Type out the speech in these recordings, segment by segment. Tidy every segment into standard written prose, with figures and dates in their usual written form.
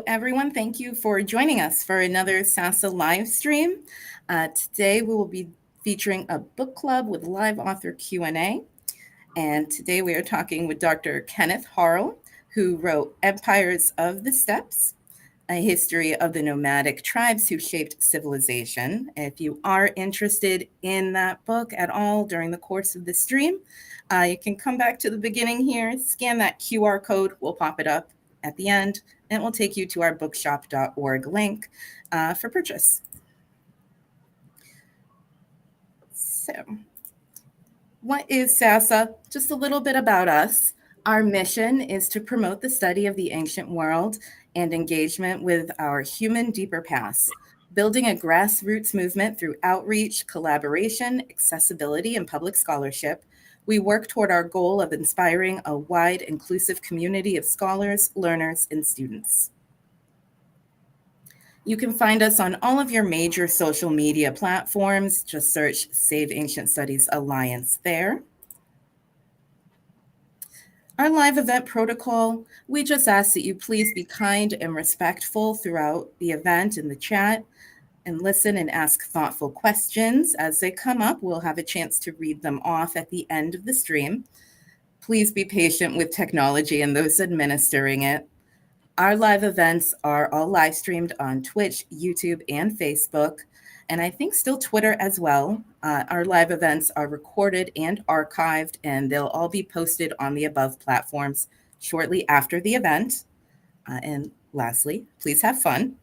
Everyone, thank you for joining us for another SASA live stream. Today we will be featuring a book club with live author Q&A. And today we are talking with Dr. Kenneth Harl, who wrote Empires of the Steppes, a history of the nomadic tribes who shaped civilization. If you are interested in that book at all during the course of the stream, you can come back to the beginning here, scan that QR code, we'll pop it up at the end, and it will take you to our bookshop.org link for purchase. So, what is SASA? Just a little bit about us. Our mission is to promote the study of the ancient world and engagement with our human deeper past, building a grassroots movement through outreach, collaboration, accessibility, and public scholarship. We work toward our goal of inspiring a wide, inclusive community of scholars, learners, and students. You can find us on all of your major social media platforms. Just search Save Ancient Studies Alliance there. Our live event protocol, we just ask that you please be kind and respectful throughout the event in the chat and listen and ask thoughtful questions. As they come up, we'll have a chance to read them off at the end of the stream. Please be patient with technology and those administering it. Our live events are all live streamed on Twitch, YouTube, and Facebook, and I think still Twitter as well. Our live events are recorded and archived, and they'll all be posted on the above platforms shortly after the event. And lastly, please have fun.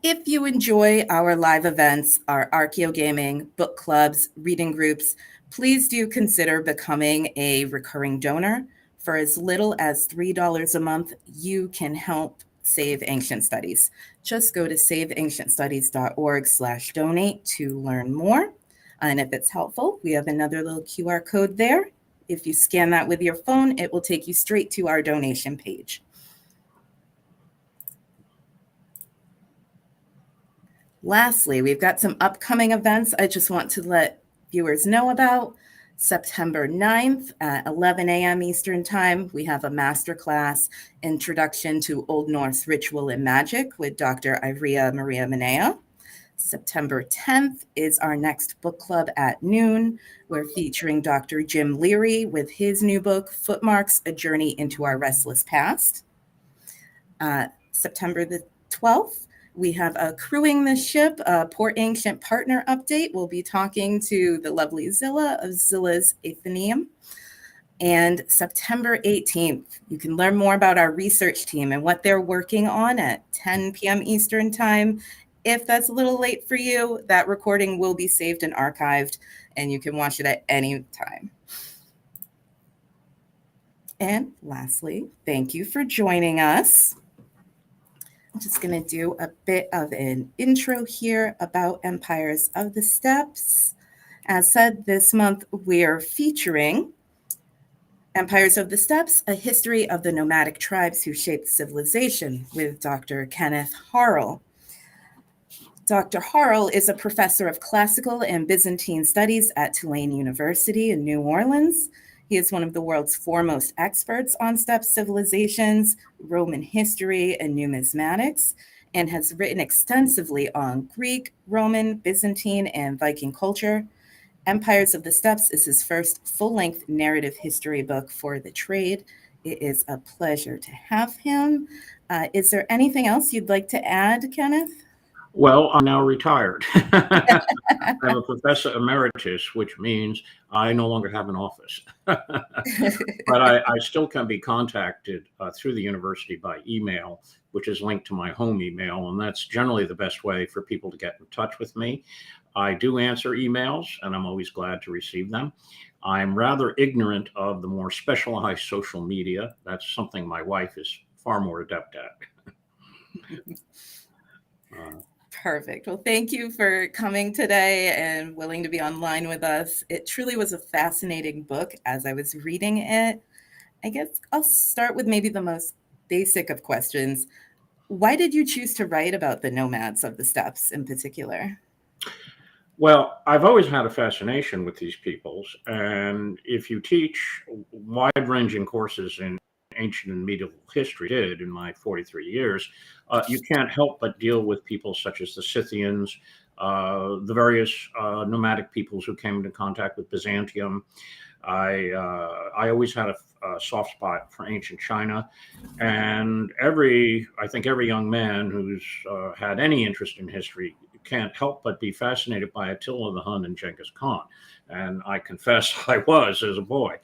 If you enjoy our live events, our archaeo gaming, book clubs, reading groups, please do consider becoming a recurring donor. For as little as $3 a month, you can help Save Ancient Studies. Just go to saveancientstudies.org/donate to learn more. And if it's helpful, we have another little QR code there. If you scan that with your phone, it will take you straight to our donation page. Lastly, we've got some upcoming events I just want to let viewers know about. September 9th at 11 a.m. Eastern Time, we have a masterclass, Introduction to Old Norse Ritual and Magic with Dr. Iria Maria Minea. September 10th is our next book club at noon. We're featuring Dr. Jim Leary with his new book, Footmarks, A Journey into Our Restless Past. September the 12th, we have a Crewing the Ship, a Port Ancient Partner update. We'll be talking to the lovely Zilla of Zilla's Athenaeum. And September 18th, you can learn more about our research team and what they're working on at 10 p.m. Eastern Time. If that's a little late for you, that recording will be saved and archived, and you can watch it at any time. And lastly, thank you for joining us. I'm just going to do a bit of an intro here about Empires of the Steppes. As said, this month we're featuring Empires of the Steppes, a history of the nomadic tribes who shaped civilization with Dr. Kenneth Harl. Dr. Harl is a professor of classical and Byzantine studies at Tulane University in New Orleans. He is one of the world's foremost experts on steppe civilizations, Roman history, and numismatics, and has written extensively on Greek, Roman, Byzantine, and Viking culture. Empires of the Steppes is his first full-length narrative history book for the trade. It is a pleasure to have him. Is there anything else you'd like to add, Kenneth? Well, I'm now retired. I'm a professor emeritus, which means I no longer have an office. But I still can be contacted through the university by email, which is linked to my home email. And that's generally the best way for people to get in touch with me. I do answer emails, and I'm always glad to receive them. I'm rather ignorant of the more specialized social media. That's something my wife is far more adept at. Perfect. Well, thank you for coming today and willing to be online with us. It truly was a fascinating book as I was reading it. I guess I'll start with maybe the most basic of questions. Why did you choose to write about the nomads of the steppes in particular? Well, I've always had a fascination with these peoples. And if you teach wide-ranging courses in ancient and medieval history did in my 43 years, you can't help but deal with people such as the Scythians, the various nomadic peoples who came into contact with Byzantium. I always had a soft spot for ancient China, and I think every young man who's had any interest in history can't help but be fascinated by Attila the Hun and Genghis Khan. And I confess I was as a boy.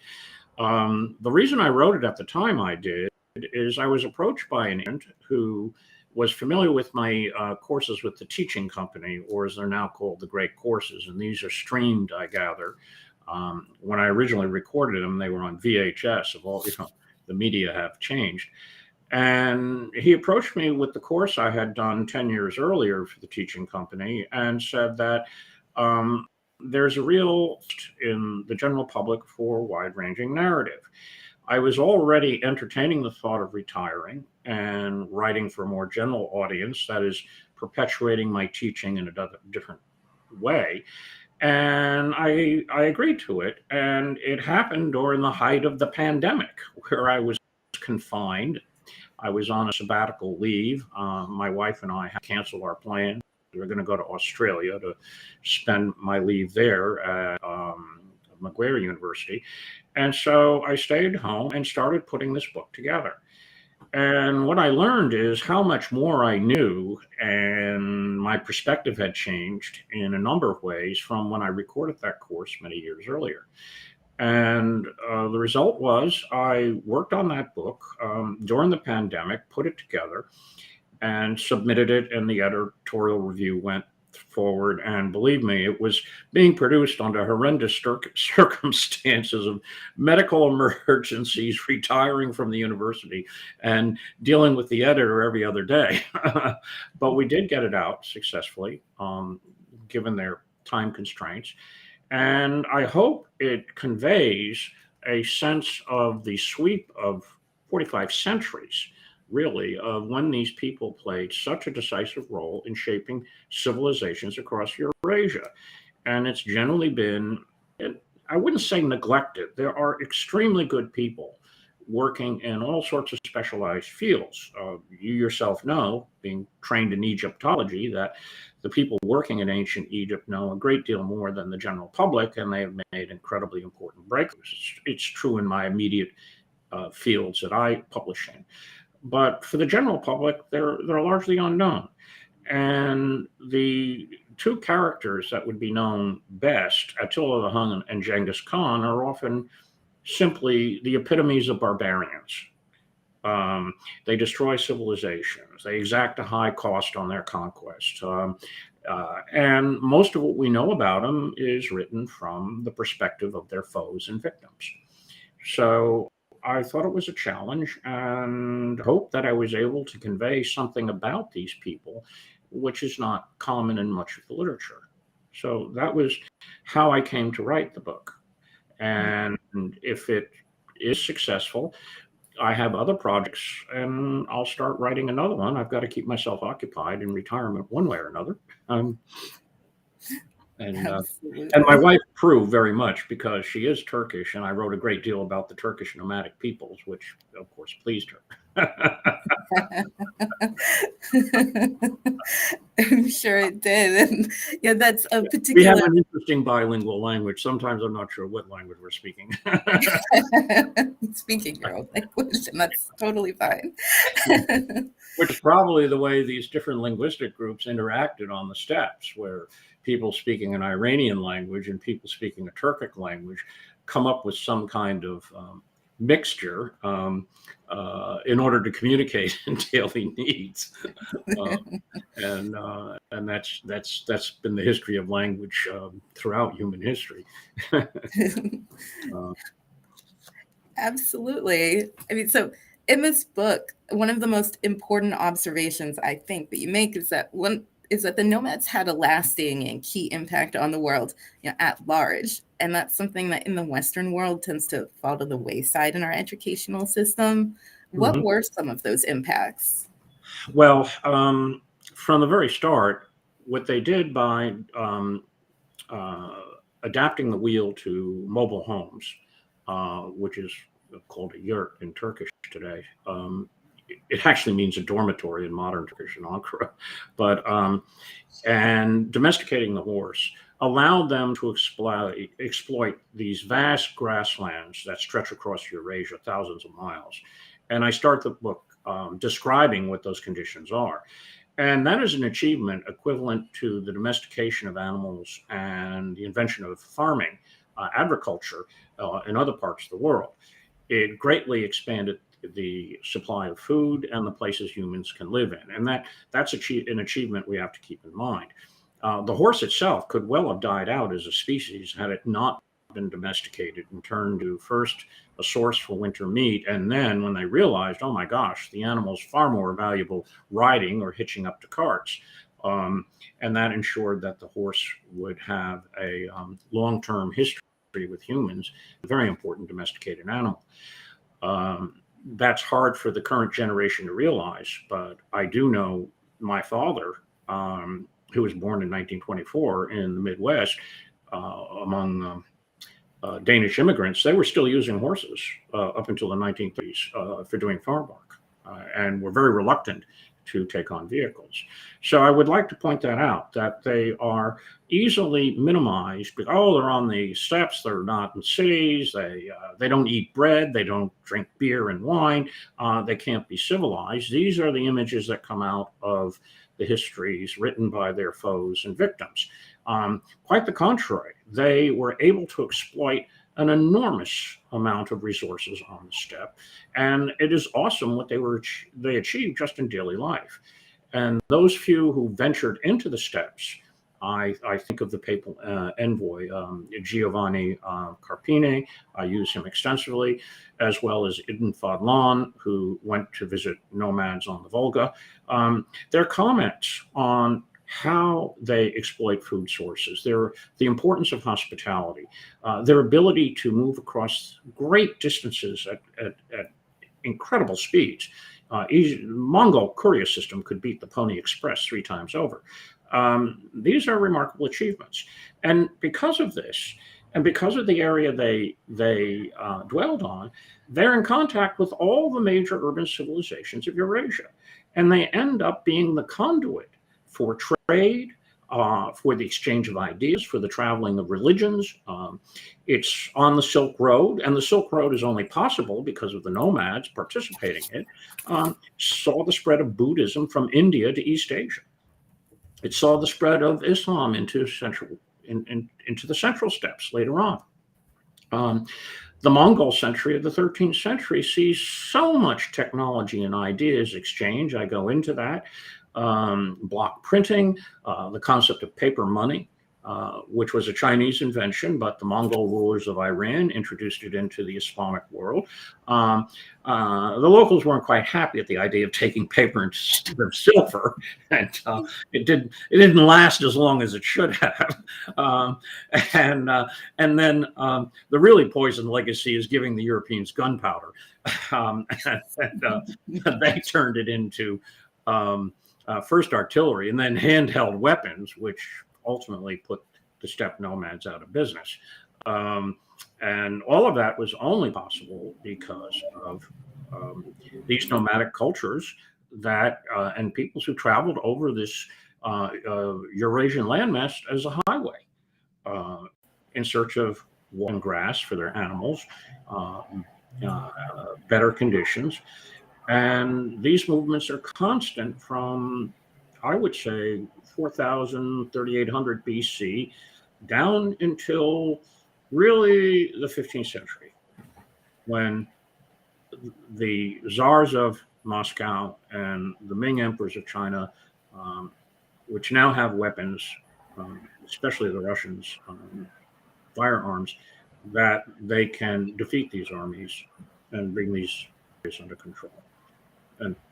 The reason I wrote it at the time I did is I was approached by an agent who was familiar with my courses with the teaching company, or as they're now called, the Great Courses. And these are streamed, I gather. When I originally recorded them, they were on VHS. Of all, the media have changed. And he approached me with the course I had done 10 years earlier for the teaching company and said that there's a real in the general public for wide-ranging narrative. I was already entertaining the thought of retiring and writing for a more general audience, that is, perpetuating my teaching in a different way. And I agreed to it. And it happened during the height of the pandemic, where I was confined. I was on a sabbatical leave. My wife and I had canceled our plans. We were going to go to Australia to spend my leave there at Macquarie University. And so I stayed home and started putting this book together. And what I learned is how much more I knew, and my perspective had changed in a number of ways from when I recorded that course many years earlier. And the result was I worked on that book during the pandemic, put it together, and submitted it, and the editorial review went forward. And believe me, it was being produced under horrendous circumstances of medical emergencies, retiring from the university, and dealing with the editor every other day. But we did get it out successfully, given their time constraints. And I hope it conveys a sense of the sweep of 45 centuries, really, of when these people played such a decisive role in shaping civilizations across Eurasia. And it's generally been, I wouldn't say neglected. There are extremely good people working in all sorts of specialized fields. You yourself know, being trained in Egyptology, that the people working in ancient Egypt know a great deal more than the general public, and they have made incredibly important breakthroughs. It's true in my immediate fields that I publish in. But for the general public, they're largely unknown. And the two characters that would be known best, Attila the Hun and Genghis Khan, are often simply the epitomes of barbarians. They destroy civilizations. They exact a high cost on their conquest. And most of what we know about them is written from the perspective of their foes and victims. So I thought it was a challenge, and hope that I was able to convey something about these people, which is not common in much of the literature. So that was how I came to write the book. And if it is successful, I have other projects, and I'll start writing another one. I've got to keep myself occupied in retirement one way or another. And my wife approved very much, because she is Turkish, and I wrote a great deal about the Turkish nomadic peoples, which of course pleased her. I'm sure it did. And yeah, that's a particular. We have an interesting bilingual language. Sometimes I'm not sure what language we're speaking. Speaking your own language, and that's totally fine. Which is probably the way these different linguistic groups interacted on the steppes, where people speaking an Iranian language and people speaking a Turkic language come up with some kind of mixture in order to communicate in daily needs. And that's been the history of language throughout human history. Absolutely. I mean, so in this book, one of the most important observations I think that you make is that the nomads had a lasting and key impact on the world, at large. And that's something that in the Western world tends to fall to the wayside in our educational system. What were some of those impacts? Well, from the very start, what they did by adapting the wheel to mobile homes, which is called a yurt in Turkish today. It actually means a dormitory in modern Turkish and Ankara. But and domesticating the horse allowed them to exploit these vast grasslands that stretch across Eurasia, thousands of miles. And I start the book describing what those conditions are. And that is an achievement equivalent to the domestication of animals and the invention of farming, agriculture in other parts of the world. It greatly expanded the supply of food and the places humans can live in. And that's an achievement we have to keep in mind. The horse itself could well have died out as a species had it not been domesticated and turned to first a source for winter meat. And then when they realized, oh my gosh, the animal's far more valuable riding or hitching up to carts. And that ensured that the horse would have a long-term history with humans, a very important domesticated animal. That's hard for the current generation to realize, but I do know my father, who was born in 1924 in the Midwest, among Danish immigrants, they were still using horses up until the 1930s for doing farm work, and were very reluctant to take on vehicles. So I would like to point that out, that they are easily minimized. Oh, they're on the steppes, they're not in cities, they don't eat bread, they don't drink beer and wine, they can't be civilized. These are the images that come out of the histories written by their foes and victims. Quite the contrary, they were able to exploit an enormous amount of resources on the steppe, and it is awesome what they achieved just in daily life. And those few who ventured into the steppes, I think of the papal envoy Giovanni Carpini. I use him extensively, as well as Ibn Fadlan, who went to visit nomads on the Volga. Their comments on how they exploit food sources, the importance of hospitality, their ability to move across great distances at incredible speeds. Mongol courier system could beat the Pony Express 3 times over. These are remarkable achievements. And because of this, and because of the area they dwelled on, they're in contact with all the major urban civilizations of Eurasia. And they end up being the conduit for trade, for the exchange of ideas, for the traveling of religions. It's on the Silk Road, and the Silk Road is only possible because of the nomads participating in it. Saw the spread of Buddhism from India to East Asia. It saw the spread of Islam into the central steppes later on. The Mongol century of the 13th century sees so much technology and ideas exchange. I go into that. Block printing, the concept of paper money, which was a Chinese invention, but the Mongol rulers of Iran introduced it into the Islamic world. The locals weren't quite happy at the idea of taking paper instead of silver, and it didn't last as long as it should have. And then the really poisoned legacy is giving the Europeans gunpowder, and they turned it into first artillery and then handheld weapons, which ultimately put the steppe nomads out of business. And all of that was only possible because of these nomadic cultures that and peoples who traveled over this Eurasian landmass as a highway in search of water and grass for their animals, better conditions. And these movements are constant from, I would say, 4,000, 3,800 BC down until really the 15th century, when the czars of Moscow and the Ming emperors of China, which now have weapons, especially the Russians, firearms, that they can defeat these armies and bring these areas under control.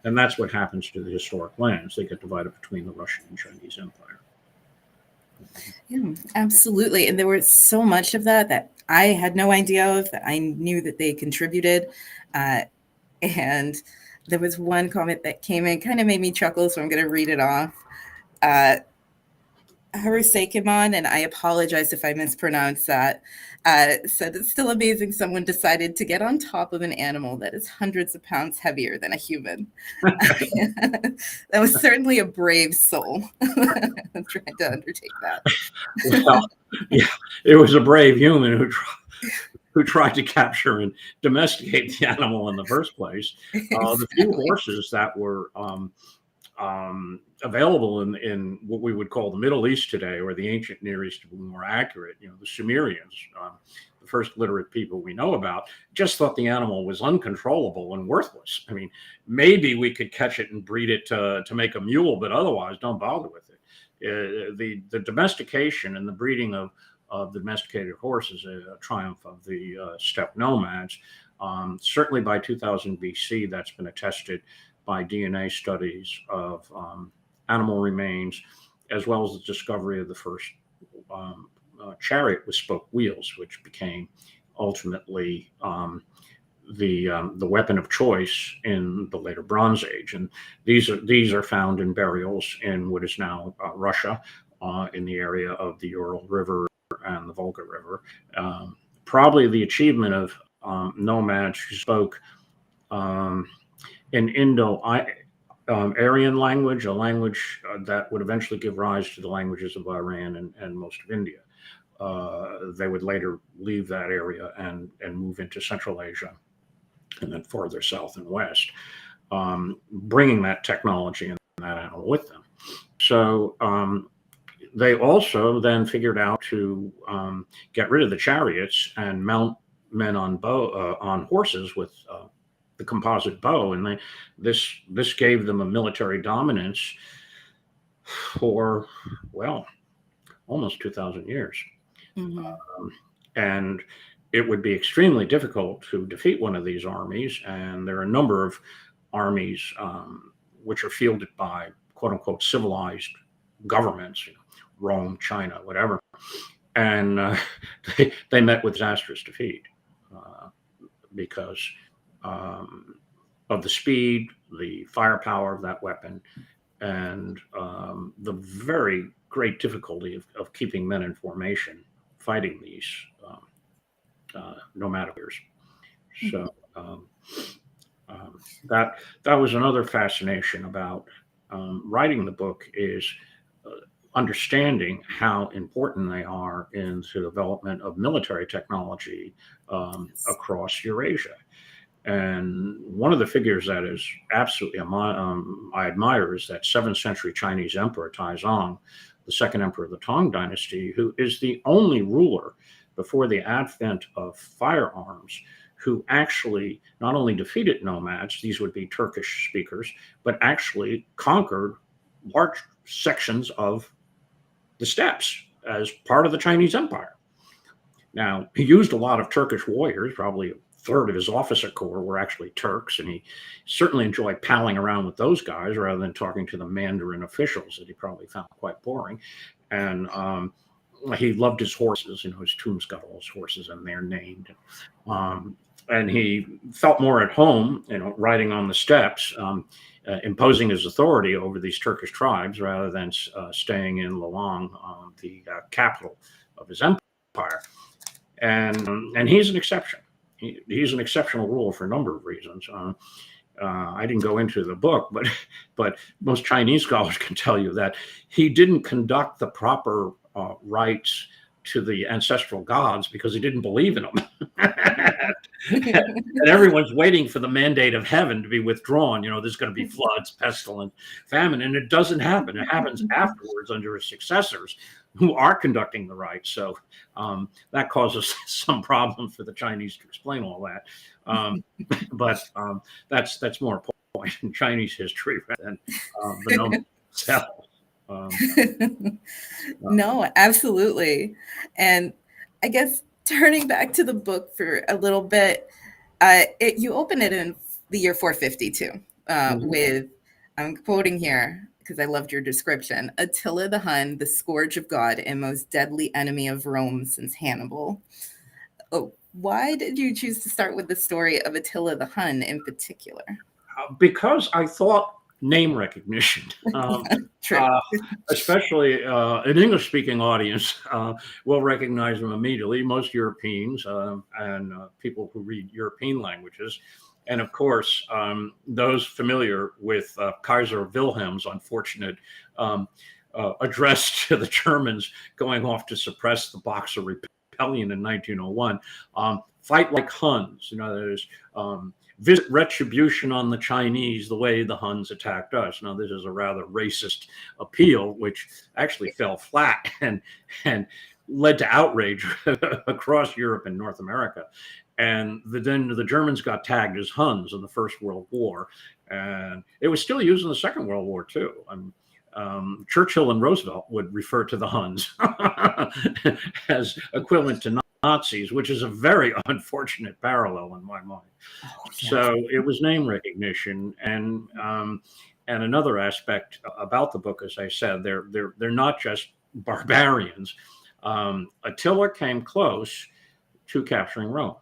And that's what happens to the historic lands. They get divided between the Russian and Chinese Empire. Yeah, absolutely. And there was so much of that I had no idea of, that I knew that they contributed. And there was one comment that came in, kind of made me chuckle, so I'm going to read it off. Harusekimon, and I apologize if I mispronounce that, Said it's still amazing someone decided to get on top of an animal that is hundreds of pounds heavier than a human. That was certainly a brave soul trying to undertake that. Well, yeah, it was a brave human who tried to capture and domesticate the animal in the first place. The few Exactly. horses that were available in what we would call the Middle East today, or the ancient Near East, to be more accurate, the Sumerians, the first literate people we know about, just thought the animal was uncontrollable and worthless. I mean, maybe we could catch it and breed it to make a mule, but otherwise, don't bother with it. The domestication and the breeding of domesticated horses, a triumph of the steppe nomads. Certainly by 2000 BC, that's been attested by DNA studies of animal remains, as well as the discovery of the first chariot with spoke wheels, which became ultimately the weapon of choice in the later Bronze Age. And these are found in burials in what is now Russia, in the area of the Ural River and the Volga River. Probably the achievement of nomads who spoke in Indo-Aryan language, a language that would eventually give rise to the languages of Iran and most of India. They would later leave that area and move into Central Asia and then farther south and west, bringing that technology and that animal with them. So they also then figured out to get rid of the chariots and mount men on horses with the composite bow, and this gave them a military dominance for, well, almost 2,000 years. Mm-hmm. And it would be extremely difficult to defeat one of these armies. And there are a number of armies which are fielded by quote unquote civilized governments, Rome, China, whatever. And they met with disastrous defeat because of the speed, the firepower of that weapon, and the very great difficulty of keeping men in formation fighting these nomadic warriors. So that was another fascination about writing the book, is understanding how important they are in the development of military technology across Eurasia. And one of the figures that is absolutely I admire is that 7th century Chinese emperor Taizong, the second emperor of the Tang dynasty, who is the only ruler before the advent of firearms who actually not only defeated nomads, these would be Turkish speakers, but actually conquered large sections of the steppes as part of the Chinese Empire. Now, he used a lot of Turkish warriors, probably a third of his officer corps were actually Turks, and he certainly enjoyed palling around with those guys rather than talking to the Mandarin officials that he probably found quite boring. And he loved his horses. His tomb's got all his horses and they're named. And he felt more at home, riding on the steppes, imposing his authority over these Turkish tribes rather than staying in Lolong, the capital of his empire. And he's an exception. He's an exceptional ruler for a number of reasons. I didn't go into the book, but most Chinese scholars can tell you that he didn't conduct the proper rites to the ancestral gods because he didn't believe in them. And everyone's waiting for the mandate of heaven to be withdrawn. There's going to be floods, pestilence, famine, and it doesn't happen. It happens afterwards under his successors who are conducting the rites. So that causes some problem for the Chinese to explain all that. But that's more a point in Chinese history than the Nomads themselves. No, absolutely. And I guess turning back to the book for a little bit, you open it in the year 452 with, I'm quoting here because I loved your description, Attila the Hun, the scourge of God and most deadly enemy of Rome since Hannibal. Oh, why did you choose to start with the story of Attila the Hun in particular? Because I thought name recognition. True. Especially an English-speaking audience will recognize them immediately. Most Europeans and people who read European languages, and of course, those familiar with Kaiser Wilhelm's unfortunate address to the Germans going off to suppress the Boxer Rebellion in 1901. Fight like Huns. There's visit retribution on the Chinese the way the Huns attacked us. Now, this is a rather racist appeal, which actually fell flat and led to outrage across Europe and North America. And then the Germans got tagged as Huns in the First World War, and it was still used in the Second World War too. Churchill and Roosevelt would refer to the Huns as equivalent to Nazis, which is a very unfortunate parallel in my mind. Oh, yes. So it was name recognition, and another aspect about the book, as I said, they're not just barbarians. Attila came close to capturing Rome.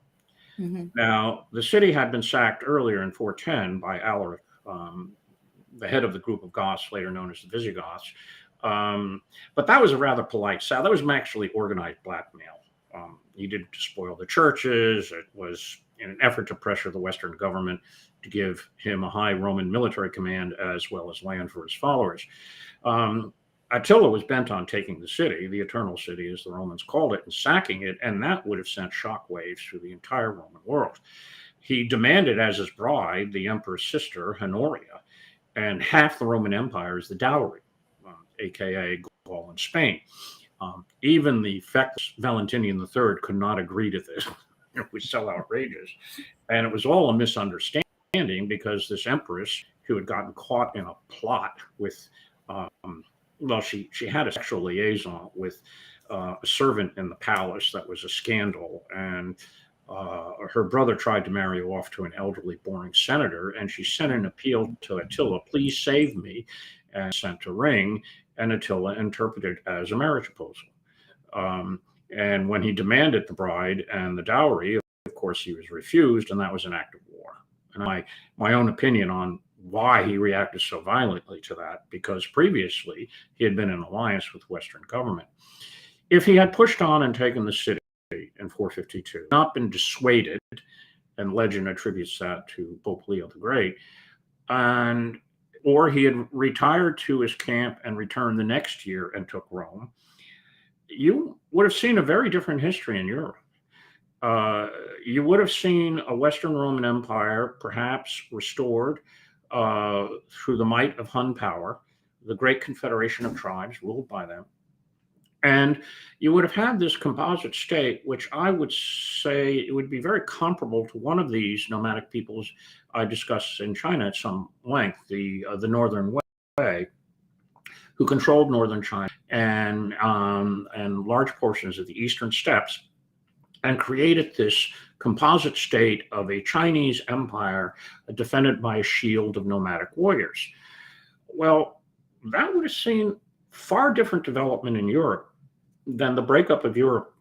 Mm-hmm. Now, the city had been sacked earlier in 410 by Alaric, the head of the group of Goths, later known as the Visigoths. But that was a rather polite sale. That was actually organized blackmail. He didn't spoil the churches. It was in an effort to pressure the Western government to give him a high Roman military command as well as land for his followers. Attila was bent on taking the city, the Eternal City, as the Romans called it, and sacking it, and that would have sent shockwaves through the entire Roman world. He demanded as his bride the emperor's sister, Honoria, and half the Roman Empire as the dowry, aka Gaul and Spain. Even the feckless Valentinian III could not agree to this. It was so outrageous. And it was all a misunderstanding because this empress, who had gotten caught in a plot with, she had a sexual liaison with a servant in the palace. That was a scandal. And her brother tried to marry her off to an elderly, boring senator. And she sent an appeal to Attila, please save me, and sent a ring. And Attila interpreted it as a marriage proposal. And when he demanded the bride and the dowry, of course, he was refused, and that was an act of war. And my own opinion on why he reacted so violently to that, because previously he had been in alliance with Western government. If he had pushed on and taken the city in 452, not been dissuaded, and legend attributes that to Pope Leo the Great, or he had retired to his camp and returned the next year and took Rome, you would have seen a very different history in Europe. You would have seen a Western Roman Empire perhaps restored through the might of Hun power, the great confederation of tribes ruled by them. And you would have had this composite state, which I would say it would be very comparable to one of these nomadic peoples I discussed in China at some length, the Northern Wei, who controlled northern China and large portions of the eastern steppes, and created this composite state of a Chinese empire defended by a shield of nomadic warriors. Well, that would have seen far different development in Europe than the breakup of Europe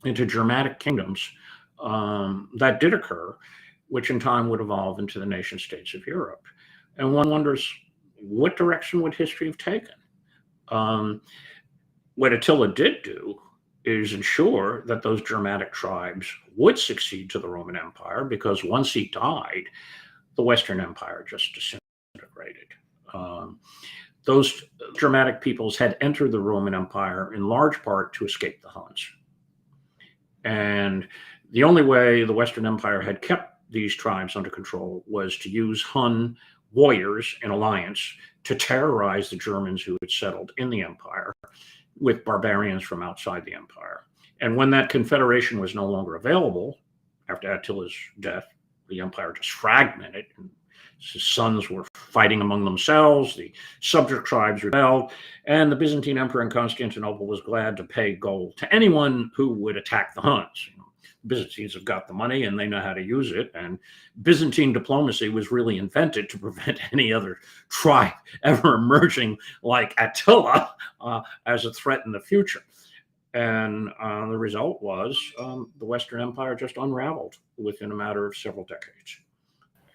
into Germanic kingdoms that did occur, which in time would evolve into the nation states of Europe. And one wonders, what direction would history have taken? What Attila did do is ensure that those Germanic tribes would succeed to the Roman Empire, because once he died, the Western Empire just disintegrated. Those Germanic peoples had entered the Roman Empire in large part to escape the Huns. And the only way the Western Empire had kept these tribes under control was to use Hun warriors in alliance to terrorize the Germans who had settled in the empire with barbarians from outside the empire. And when that confederation was no longer available, after Attila's death, the empire just fragmented, and his sons were fighting among themselves, the subject tribes rebelled, and the Byzantine emperor in Constantinople was glad to pay gold to anyone who would attack the Huns. Byzantines have got the money and they know how to use it, and Byzantine diplomacy was really invented to prevent any other tribe ever emerging like Attila as a threat in the future. And the result was the Western Empire just unraveled within a matter of several decades.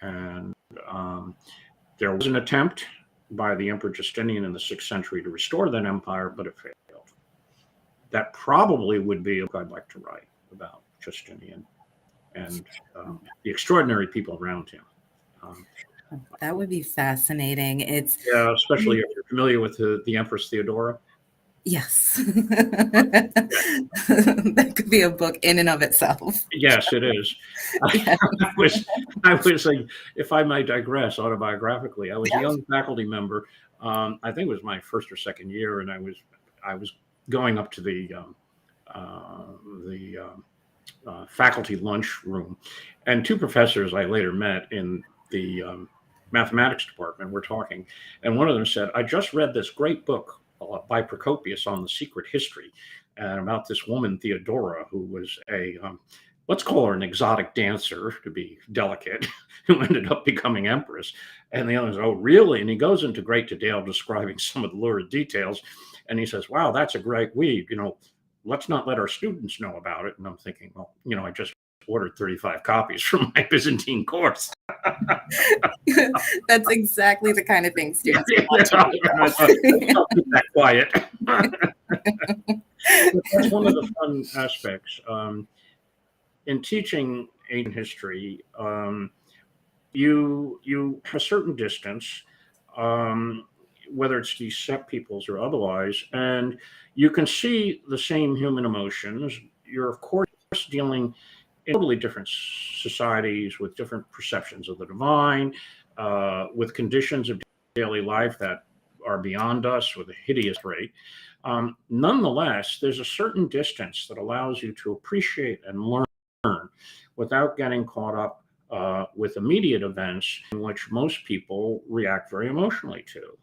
And There was an attempt by the Emperor Justinian in the 6th century to restore that empire, but it failed. That probably would be a book I'd like to write about Justinian and the extraordinary people around him. That would be fascinating. Yeah, especially if you're familiar with the Empress Theodora. Yes. That could be a book in and of itself. Yes, it is. Yes. I was like, if I might digress autobiographically, I was a young faculty member. I think it was my first or second year, and I was going up to the faculty lunch room, and two professors I later met in the mathematics department were talking, and one of them said, "I just read this great book by Procopius on the secret history, and about this woman Theodora, who was a let's call her an exotic dancer to be delicate, who ended up becoming empress." And the other says, "Oh, really?" And he goes into great detail describing some of the lurid details, and he says, "Wow, that's a great read. Let's not let our students know about it." And I'm thinking, well, I just ordered 35 copies from my Byzantine course. That's exactly the kind of thing students want to I'll keep that quiet. That's one of the fun aspects. In teaching ancient history, you have a certain distance, whether it's these steppe peoples or otherwise, and you can see the same human emotions. You're, of course, dealing in totally different societies with different perceptions of the divine, with conditions of daily life that are beyond us with a hideous rate. Nonetheless, there's a certain distance that allows you to appreciate and learn without getting caught up with immediate events in which most people react very emotionally to.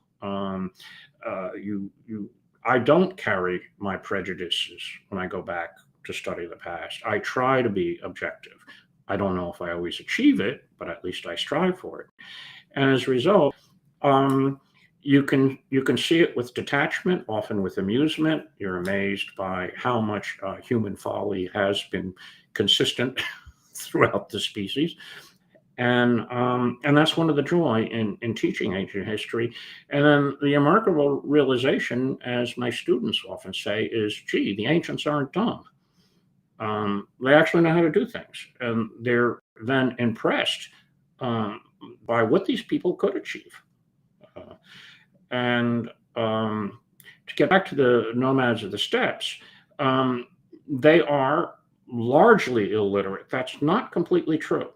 I don't carry my prejudices when I go back to study the past. I try to be objective. I don't know if I always achieve it, but at least I strive for it. And as a result, you can see it with detachment, often with amusement. You're amazed by how much human folly has been consistent throughout the species. And that's one of the joy in teaching ancient history. And then the remarkable realization, as my students often say, is, gee, the ancients aren't dumb. They actually know how to do things. And they're then impressed by what these people could achieve. And to get back to the nomads of the steppes, they are largely illiterate. That's not completely true.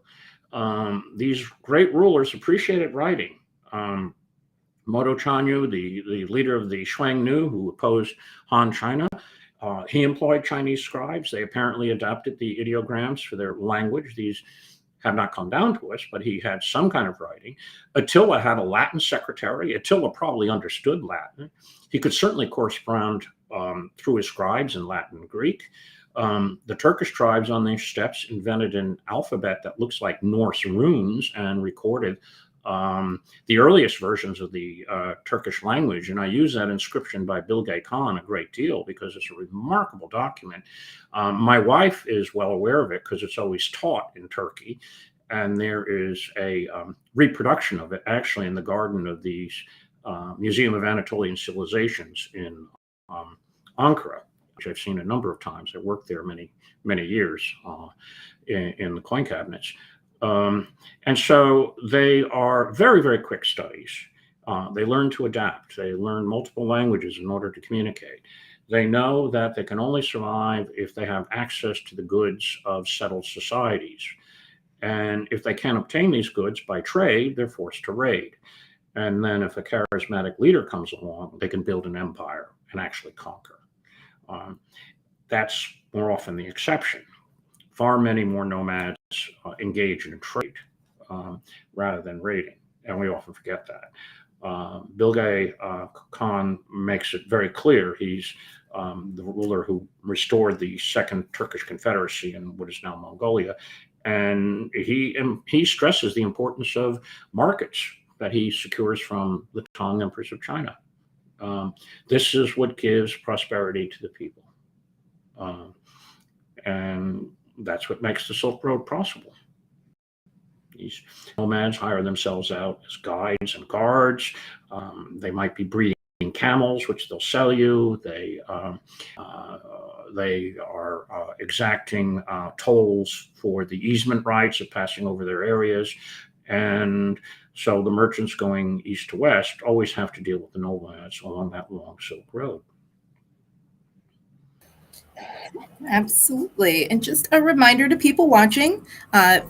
These great rulers appreciated writing. Modo Chanyu, the leader of the Shuangnu who opposed Han China, he employed Chinese scribes. They apparently adapted the ideograms for their language. These have not come down to us, but he had some kind of writing. Attila had a Latin secretary. Attila probably understood Latin. He could certainly correspond through his scribes in Latin and Greek. The Turkish tribes on these steppes invented an alphabet that looks like Norse runes and recorded the earliest versions of the Turkish language. And I use that inscription by Bilge Khan a great deal because it's a remarkable document. My wife is well aware of it because it's always taught in Turkey. And there is a reproduction of it actually in the garden of the Museum of Anatolian Civilizations in Ankara, which I've seen a number of times. I worked there many, many years in the coin cabinets. And so they are very, very quick studies. They learn to adapt. They learn multiple languages in order to communicate. They know that they can only survive if they have access to the goods of settled societies. And if they can't obtain these goods by trade, they're forced to raid. And then if a charismatic leader comes along, they can build an empire and actually conquer. That's more often the exception. Far many more nomads engage in trade rather than raiding, and we often forget that. Bilge Khan makes it very clear. He's the ruler who restored the Second Turkish Confederacy in what is now Mongolia, and he stresses the importance of markets that he secures from the Tang Empress of China. This is what gives prosperity to the people. And that's what makes the Silk Road possible. These nomads hire themselves out as guides and guards. They might be breeding camels, which they'll sell you. They are exacting tolls for the easement rights of passing over their areas. And so the merchants going east to west always have to deal with the nomads along that long Silk Road. Absolutely. And just a reminder to people watching,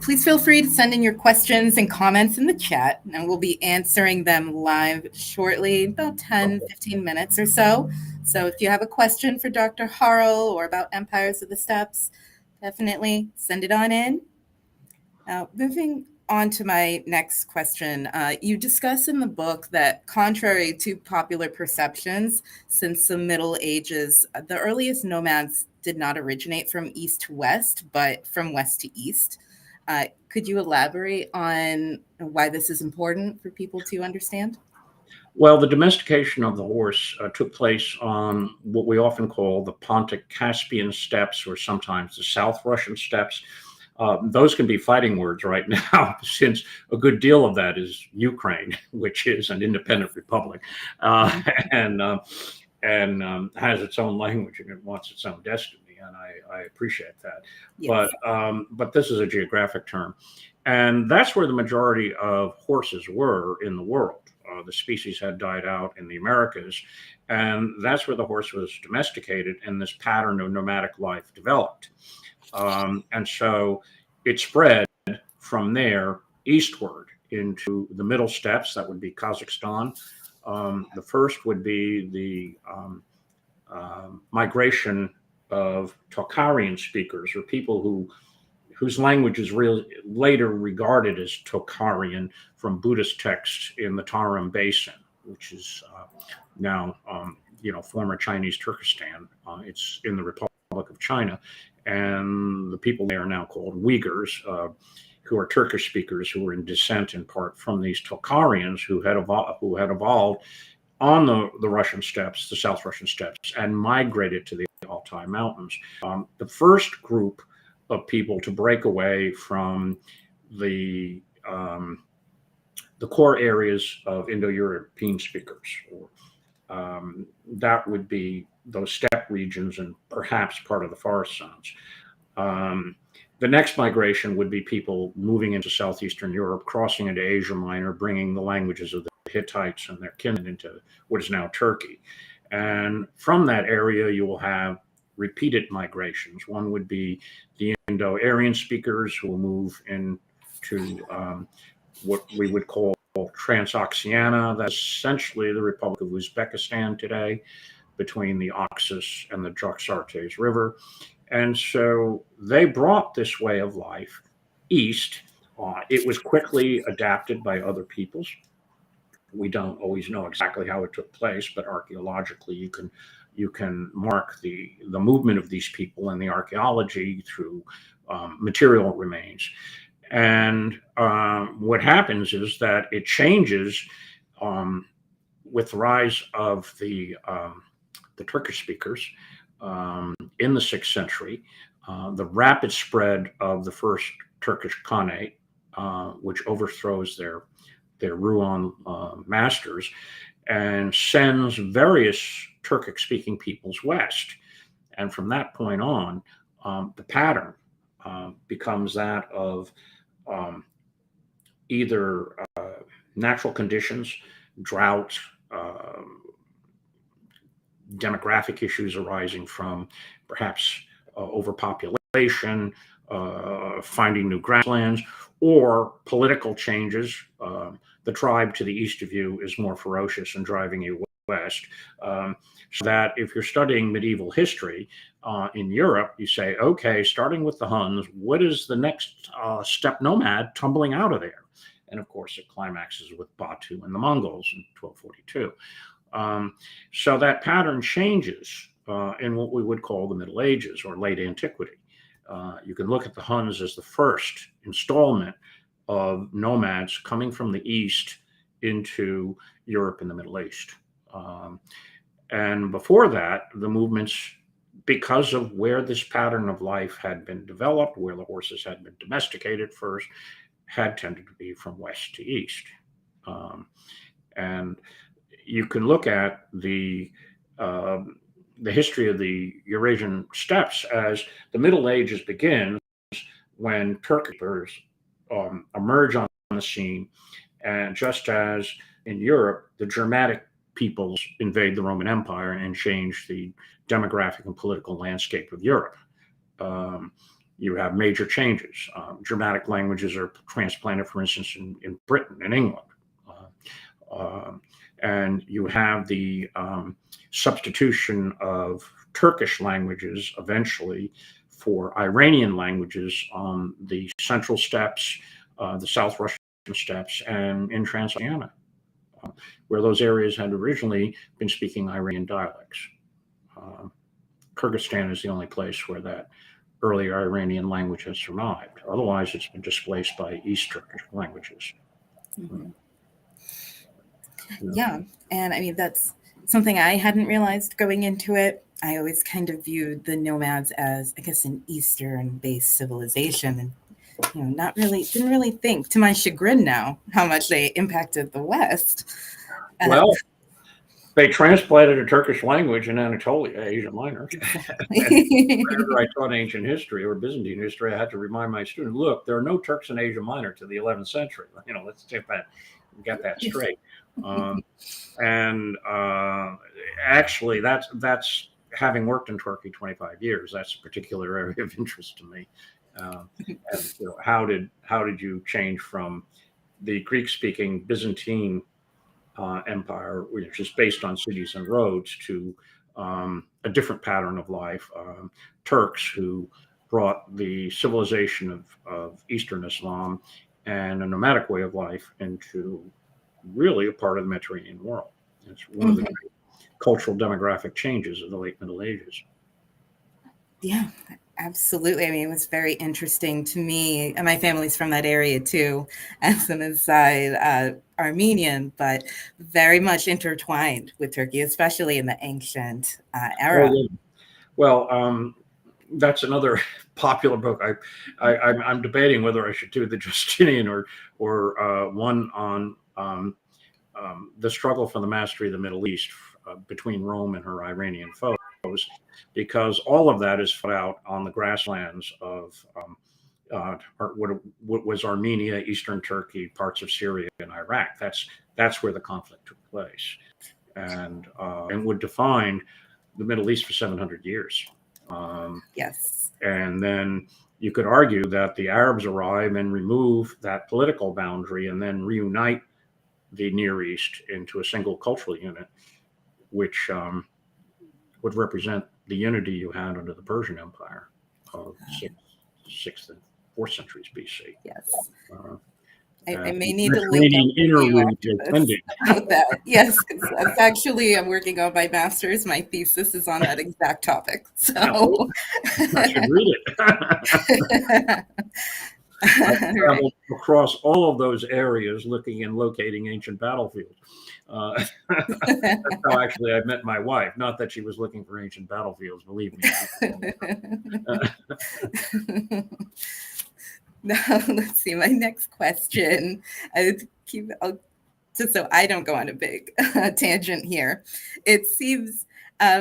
please feel free to send in your questions and comments in the chat, and we'll be answering them live shortly, about 10, 15 minutes or so. So if you have a question for Dr. Harl or about Empires of the Steppes, definitely send it on in. Now, moving on to my next question. You discuss in the book that contrary to popular perceptions, since the Middle Ages, the earliest nomads did not originate from east to west, but from west to east. Could you elaborate on why this is important for people to understand? Well, the domestication of the horse took place on what we often call the Pontic-Caspian steppes, or sometimes the South Russian steppes. Those can be fighting words right now, since a good deal of that is Ukraine, which is an independent republic, and has its own language and it wants its own destiny. And I appreciate that. Yes. But this is a geographic term, and that's where the majority of horses were in the world. The species had died out in the Americas, and that's where the horse was domesticated, and this pattern of nomadic life developed. And so it spread from there eastward into the middle steppes. That would be Kazakhstan. The first would be the migration of Tocharian speakers, or people whose language is later regarded as Tocharian from Buddhist texts in the Tarim Basin, which is now former Chinese Turkestan. It's in the Republic of China. And the people there are now called Uyghurs, who are Turkish speakers who were in descent in part from these Tocharians who had evolved on the Russian steppes, the South Russian steppes, and migrated to the Altai Mountains. The first group of people to break away from the core areas of Indo-European speakers, that would be those steppe regions and perhaps part of the forest zones. The next migration would be people moving into southeastern Europe, crossing into Asia Minor, bringing the languages of the Hittites and their kin into what is now Turkey. And from that area, you will have repeated migrations. One would be the Indo-Aryan speakers who will move into what we would call Transoxiana. That's essentially the Republic of Uzbekistan today, between the Oxus and the Jaxartes River. And so they brought this way of life east. It was quickly adapted by other peoples. We don't always know exactly how it took place, but archaeologically you can mark the movement of these people in the archaeology through material remains. And what happens is that it changes with the rise of the Turkish speakers in the 6th century, the rapid spread of the first Turkish Khanate, which overthrows their Ruan masters and sends various Turkic-speaking peoples west. And from that point on, the pattern becomes that of either natural conditions, drought, demographic issues arising from perhaps overpopulation, finding new grasslands, or political changes. The tribe to the east of you is more ferocious and driving you west. So that if you're studying medieval history in Europe, you say, okay, starting with the Huns, what is the next steppe nomad tumbling out of there? And of course, it climaxes with Batu and the Mongols in 1242. So that pattern changes in what we would call the Middle Ages or late antiquity. You can look at the Huns as the first installment of nomads coming from the east into Europe and the Middle East. And before that, the movements, because of where this pattern of life had been developed, where the horses had been domesticated first, had tended to be from west to east. And you can look at the history of the Eurasian steppes as the Middle Ages begins when Turkers emerge on the scene, and just as in Europe, the Germanic peoples invade the Roman Empire and change the demographic and political landscape of Europe. You have major changes. Germanic languages are transplanted, for instance, in Britain and England. And you have the substitution of Turkish languages eventually for Iranian languages on the central steppes, the South Russian steppes, and in Transoxiana, where those areas had originally been speaking Iranian dialects. Kyrgyzstan is the only place where that earlier Iranian language has survived. Otherwise, it's been displaced by East Turkish languages. Mm-hmm. Yeah, and I mean, that's something I hadn't realized going into it. I always kind of viewed the nomads as, I guess, an Eastern-based civilization, and didn't really think, to my chagrin now, how much they impacted the West. Well, they transplanted a Turkish language in Anatolia, Asia Minor. Whenever I taught ancient history or Byzantine history, I had to remind my students, look, there are no Turks in Asia Minor to the 11th century. Let's get that straight. Actually, that's having worked in Turkey 25 years. That's a particular area of interest to me. How did you change from the Greek-speaking Byzantine empire, which is based on cities and roads, to a different pattern of life? Turks who brought the civilization of Eastern Islam and a nomadic way of life into really a part of the Mediterranean world. It's one of the cultural demographic changes of the late Middle Ages. Yeah, absolutely. I mean, it was very interesting to me, and my family's from that area too, as an aside, Armenian, but very much intertwined with Turkey, especially in the ancient era. Oh, yeah. Well, that's another popular book. I'm debating whether I should do the Justinian or one on the struggle for the mastery of the Middle East between Rome and her Iranian foes, because all of that is fought out on the grasslands of what was Armenia, Eastern Turkey, parts of Syria, and Iraq. That's where the conflict took place, and would define the Middle East for 700 years. Yes. And then you could argue that the Arabs arrive and remove that political boundary and then reunite the Near East into a single cultural unit, which would represent the unity you had under the Persian Empire of 6th and 4th centuries BC. Yes. I may need to link up that. Yes, because actually I'm working on my master's. My thesis is on that exact topic. So I should read it. I traveled across all of those areas looking and locating ancient battlefields. That's how actually I met my wife. Not that she was looking for ancient battlefields, believe me. Now, let's see. My next question, just so I don't go on a big tangent here. It seems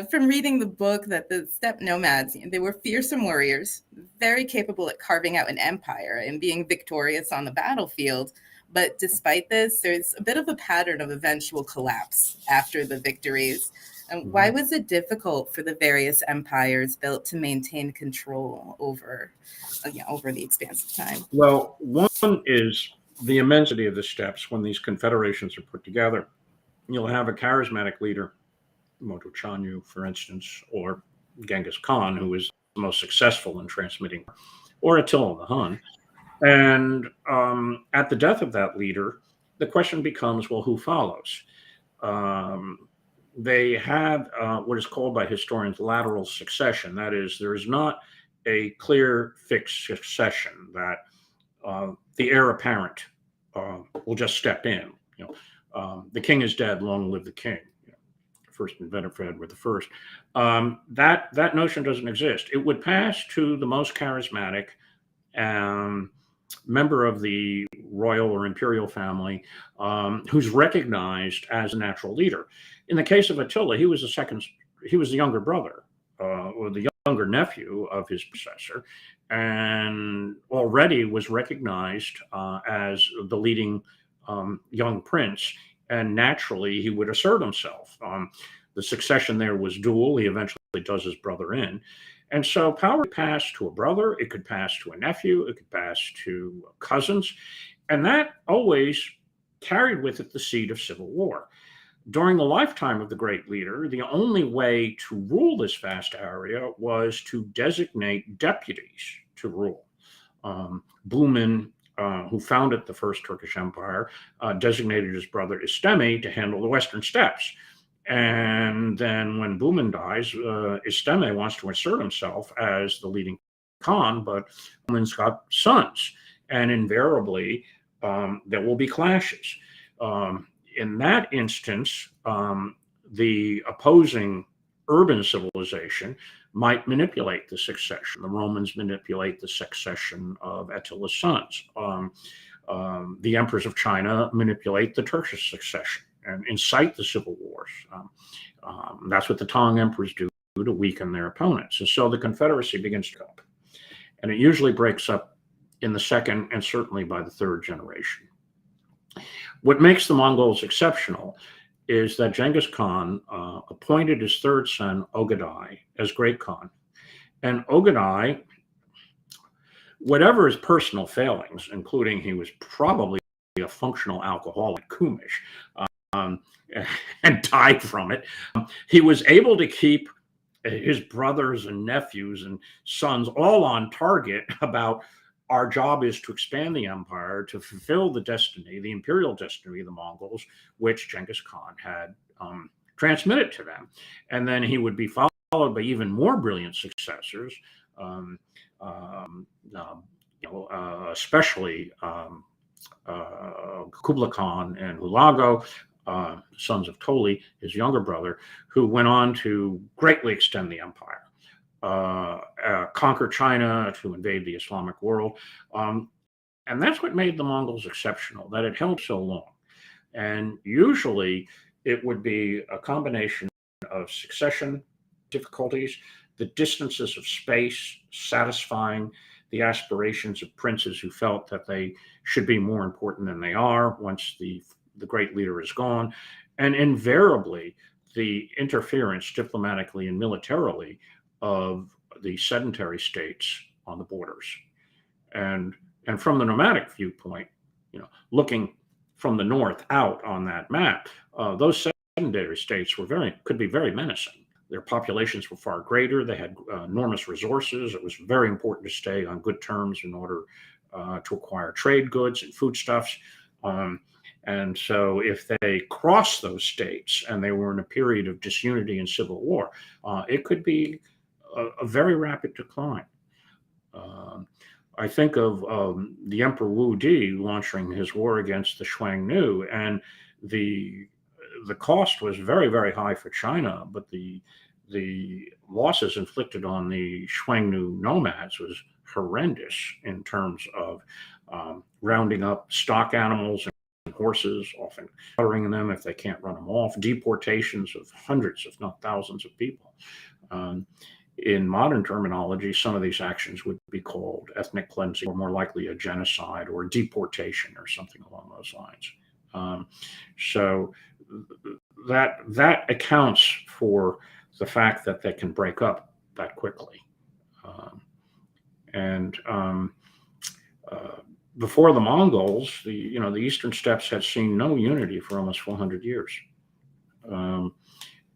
from reading the book that the steppe nomads, they were fearsome warriors, very capable at carving out an empire and being victorious on the battlefield. But despite this, there's a bit of a pattern of eventual collapse after the victories. And why was it difficult for the various empires built to maintain control over the expanse of time? Well, one is the immensity of the steppes when these confederations are put together. You'll have a charismatic leader, Moto Chanyu, for instance, or Genghis Khan, who was the most successful in transmitting, or Attila the Hun. And at the death of that leader, the question becomes, well, who follows? They had what is called by historians lateral succession. That is, there is not a clear fixed succession that the heir apparent will just step in. The king is dead, long live the king. First invented for Edward I. That notion doesn't exist. It would pass to the most charismatic, member of the royal or imperial family who's recognized as a natural leader. In the case of Attila, he was the younger brother or the younger nephew of his predecessor, and already was recognized as the leading young prince. And naturally, he would assert himself. The succession there was dual. He eventually does his brother in. And so power could pass to a brother, it could pass to a nephew, it could pass to cousins. And that always carried with it the seed of civil war. During the lifetime of the great leader, the only way to rule this vast area was to designate deputies to rule. Blumen, who founded the First Turkish Empire, designated his brother Istemi to handle the Western Steppes. And then when Blumen dies, Istemi wants to assert himself as the leading Khan, but Blumen's got sons. And invariably, there will be clashes. In that instance, the opposing urban civilization might manipulate the succession. The Romans manipulate the succession of Attila's sons. The emperors of China manipulate the Turkish succession and incite the civil wars. That's what the Tang emperors do to weaken their opponents. And so the Confederacy begins to come. And it usually breaks up in the second and certainly by the third generation. What makes the Mongols exceptional is that Genghis Khan appointed his third son, Ogadai, as Great Khan. And Ogadai, whatever his personal failings, including he was probably a functional alcoholic, Kumish, and died from it, he was able to keep his brothers and nephews and sons all on target about our job is to expand the empire, to fulfill the destiny, the imperial destiny of the Mongols, which Genghis Khan had transmitted to them. And then he would be followed by even more brilliant successors, especially Kubla Khan and Hulagu, sons of Toli, his younger brother, who went on to greatly extend the empire. Conquer China, to invade the Islamic world. And that's what made the Mongols exceptional, that it held so long. And usually it would be a combination of succession difficulties, the distances of space, satisfying the aspirations of princes who felt that they should be more important than they are once the great leader is gone, and invariably the interference diplomatically and militarily of the sedentary states on the borders. And from the nomadic viewpoint, looking from the north out on that map, those sedentary states could be very menacing. Their populations were far greater. They had enormous resources. It was very important to stay on good terms in order to acquire trade goods and foodstuffs. And so if they crossed those states and they were in a period of disunity and civil war, it could be a very rapid decline. I think of the Emperor Wu Di launching his war against the Xiongnu, and the cost was very, very high for China, but the losses inflicted on the Xiongnu nomads was horrendous in terms of rounding up stock animals and horses, often slaughtering them if they can't run them off, deportations of hundreds, if not thousands of people. In modern terminology, some of these actions would be called ethnic cleansing, or more likely a genocide or deportation or something along those lines. So that accounts for the fact that they can break up that quickly. Before the Mongols, the Eastern Steppes had seen no unity for almost 400 years.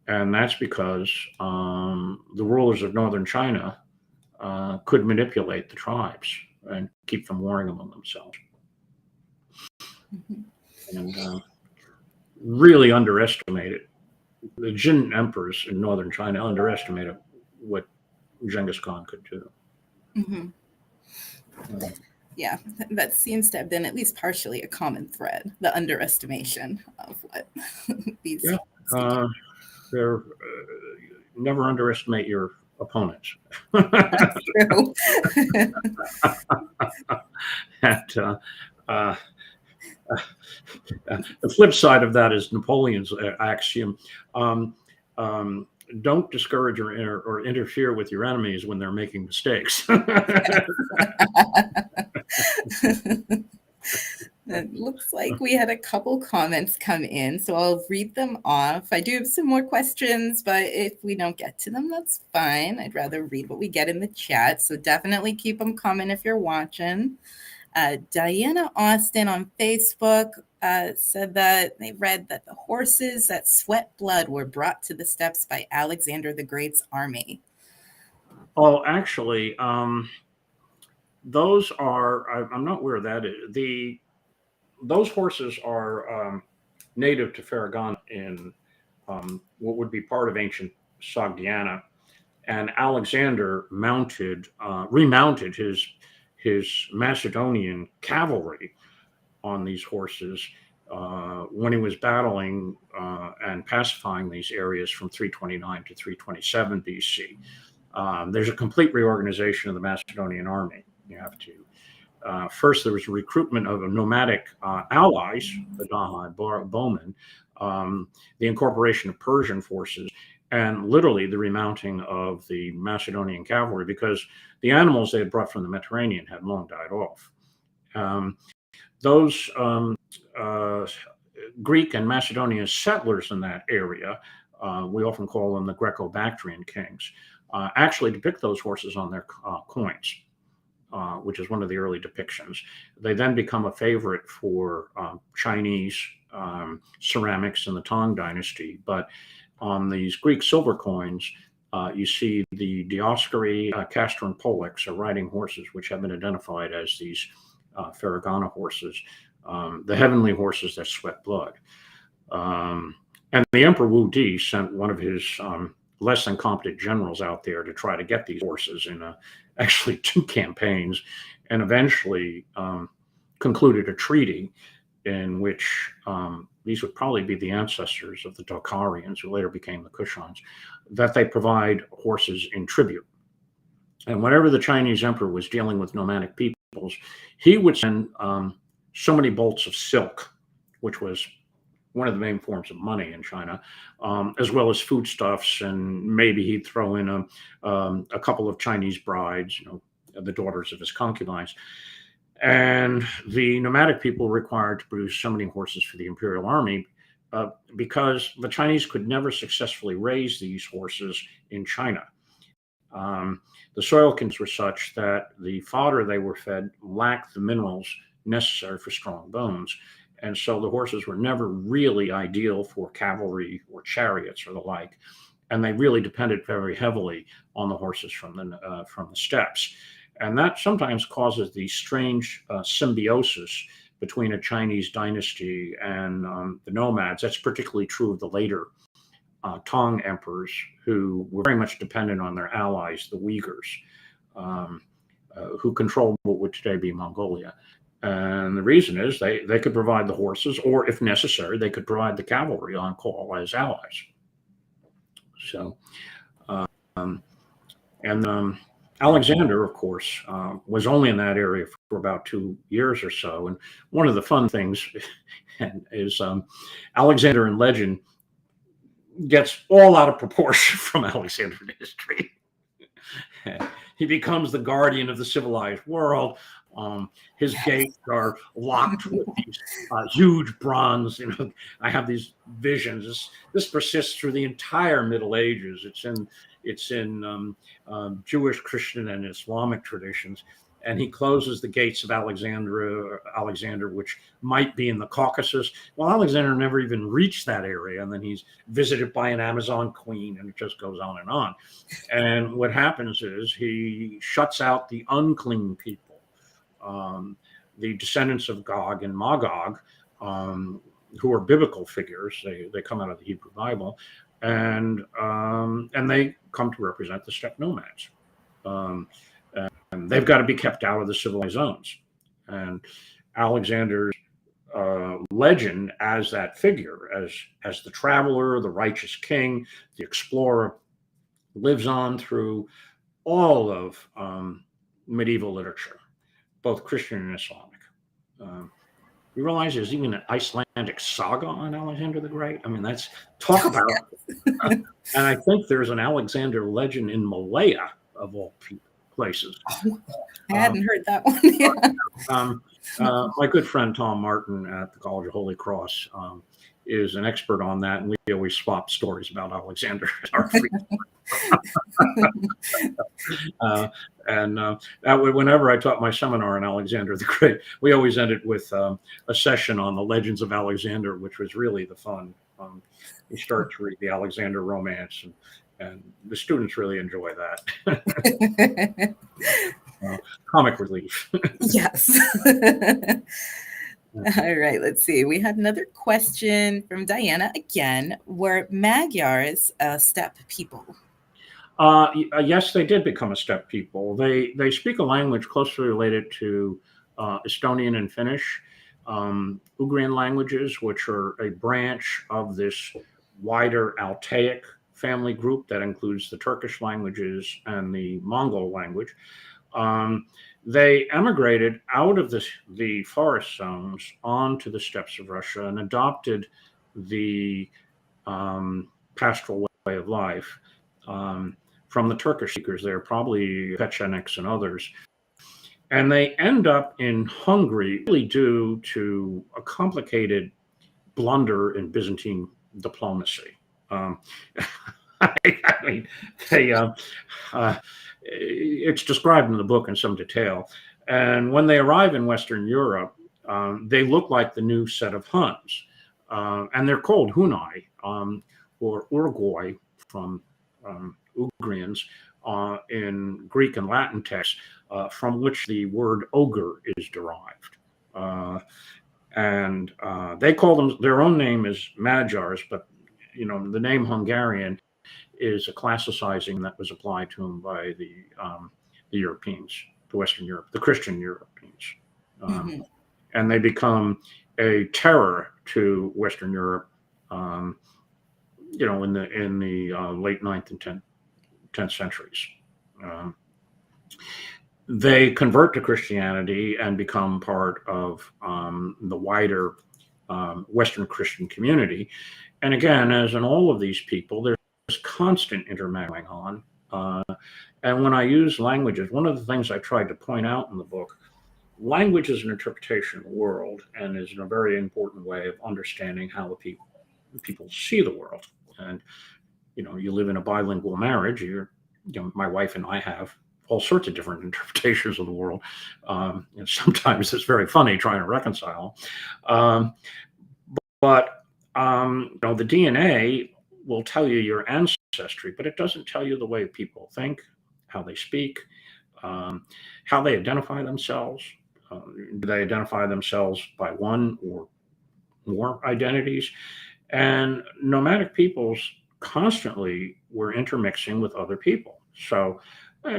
And that's because the rulers of northern China could manipulate the tribes and keep them warring among themselves. Mm-hmm. And really underestimated. The Jin emperors in northern China underestimated what Genghis Khan could do. Mm-hmm. Yeah, that seems to have been at least partially a common thread, the underestimation of what these. Never underestimate your opponents. True. And, the flip side of that is Napoleon's axiom: um, um, don't discourage or interfere with your enemies when they're making mistakes. It looks like we had a couple comments come in, so I'll read them off. I do have some more questions, but if we don't get to them, that's fine. I'd rather read what we get in the chat, so definitely keep them coming if you're watching. Diana Austin on Facebook said that they read that the horses that sweat blood were brought to the steppes by Alexander the Great's army. Oh, actually, those are, I'm not aware of that. Those horses are native to Farragon in what would be part of ancient Sogdiana, and Alexander remounted his Macedonian cavalry on these horses when he was battling and pacifying these areas from 329 to 327 BC. There's a complete reorganization of the Macedonian army. You have to first, there was a recruitment of nomadic allies, the Dahai bowmen, the incorporation of Persian forces, and literally the remounting of the Macedonian cavalry, because the animals they had brought from the Mediterranean had long died off. Those Greek and Macedonian settlers in that area, we often call them the Greco-Bactrian kings, actually depict those horses on their coins. Which is one of the early depictions. They then become a favorite for Chinese ceramics in the Tang Dynasty. But on these Greek silver coins, you see the Dioscuri, Castor, and Pollux are riding horses, which have been identified as these Farragana horses, the heavenly horses that sweat blood. And the Emperor Wu Di sent one of his less than competent generals out there to try to get these horses in actually 2 campaigns, and eventually concluded a treaty in which these would probably be the ancestors of the Tokharians, who later became the Kushans, that they provide horses in tribute. And whenever the Chinese emperor was dealing with nomadic peoples, he would send so many bolts of silk, which was one of the main forms of money in China, as well as foodstuffs, and maybe he'd throw in a couple of Chinese brides, the daughters of his concubines. And the nomadic people were required to produce so many horses for the imperial army because the Chinese could never successfully raise these horses in China. The soil conditions were such that the fodder they were fed lacked the minerals necessary for strong bones. And so the horses were never really ideal for cavalry or chariots or the like. And they really depended very heavily on the horses from the steppes. And that sometimes causes the strange symbiosis between a Chinese dynasty and the nomads. That's particularly true of the later Tang emperors, who were very much dependent on their allies, the Uyghurs, who controlled what would today be Mongolia. And the reason is they could provide the horses, or if necessary, they could provide the cavalry on call as allies. So, Alexander, of course, was only in that area for about 2 years or so. And one of the fun things is Alexander in legend gets all out of proportion from Alexander in history. He becomes the guardian of the civilized world. His gates are locked with these huge bronze. I have these visions. This persists through the entire Middle Ages. It's in Jewish, Christian, and Islamic traditions. And he closes the gates of Alexander, which might be in the Caucasus. Well, Alexander never even reached that area, and then he's visited by an Amazon queen, and it just goes on and on. And what happens is he shuts out the unclean people. The descendants of Gog and Magog, who are biblical figures, they come out of the Hebrew Bible, and they come to represent the steppe nomads. And they've got to be kept out of the civilized zones. And Alexander's legend as that figure, as the traveler, the righteous king, the explorer, lives on through all of medieval literature, both Christian and Islamic. You realize there's even an Icelandic saga on Alexander the Great? I mean, that's talk about. And I think there's an Alexander legend in Malaya, of all places. Oh, I hadn't heard that one. Yeah. My good friend Tom Martin at the College of Holy Cross is an expert on that, and we always swap stories about Alexander at our free that way, whenever I taught my seminar on Alexander the Great, we always ended with a session on the legends of Alexander, which was really the fun. We start to read the Alexander romance, and the students really enjoy that. Comic relief. Yes. All right, let's see. We had another question from Diana again. Were Magyars a steppe people? Yes, they did become a steppe people. They speak a language closely related to Estonian and Finnish, Ugrian languages, which are a branch of this wider Altaic family group that includes the Turkish languages and the Mongol language. They emigrated out of the forest zones onto the steppes of Russia and adopted the pastoral way of life from the Turkish speakers there, probably Pechenegs and others. And they end up in Hungary really due to a complicated blunder in Byzantine diplomacy. I mean, it's described in the book in some detail. And when they arrive in Western Europe, they look like the new set of Huns. And they're called Hunai or Urgoi from Ugrians in Greek and Latin texts, from which the word ogre is derived. And they call them, their own name is Magyars, but the name Hungarian is a classicizing that was applied to them by the Europeans, to Western Europe, the Christian Europeans. And they become a terror to Western Europe, in the late 9th and 10th centuries. They convert to Christianity and become part of the wider Western Christian community. And again, as in all of these people, there's constant intermingling on. And when I use languages, one of the things I tried to point out in the book, language is an interpretation of the world and is a very important way of understanding how the people see the world. And, you live in a bilingual marriage, my wife and I have all sorts of different interpretations of the world. And sometimes it's very funny trying to reconcile. But the DNA will tell you your ancestry, but it doesn't tell you the way people think, how they speak, how they identify themselves. Do they identify themselves by one or more identities? And nomadic peoples constantly were intermixing with other people. So